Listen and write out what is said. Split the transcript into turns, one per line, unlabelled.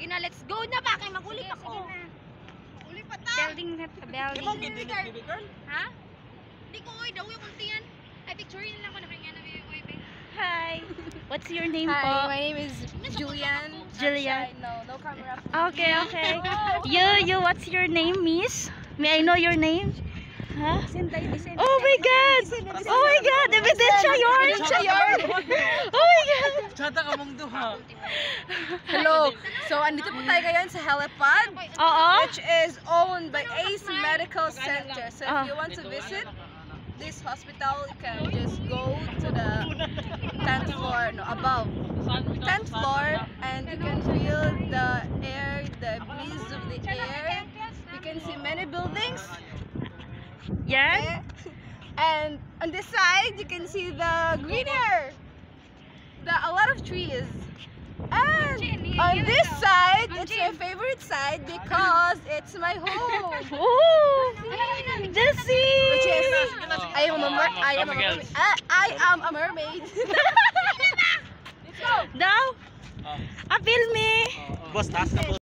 Sige na, let's go na ba? Kaya mag-uli pa ko. Uli pa ta. Building na ta, building.
girl?
Ha? Di ko, oy, daw yung kuntian. Ay, picture yun lang ko na kanya na may oy, be.
Hi. What's your name po?
Hi, my name is Julian.
Julian.
No camera.
Okay, okay. You, what's your name, miss? May I know your name? Huh? Oh my God! Oh my God! Ebidensya yun! Oh my God!
Chata ka mong duha.
Hello. So, andito po tayo ngayon sa helipad,
Oo.
which is owned by Ace Medical Center. So, if you want to visit this hospital, you can just go to the 10th floor, no, above 10th floor, and you can feel the air, the breeze of the air. You can see many buildings.
Yan?
And on this side, you can see the greener, a lot of trees. And on this side, it's my favorite side because it's my home.
Ooh! Jessie!
Which is, I am a mermaid.
Daw? Apil me!
Boss, taas na po.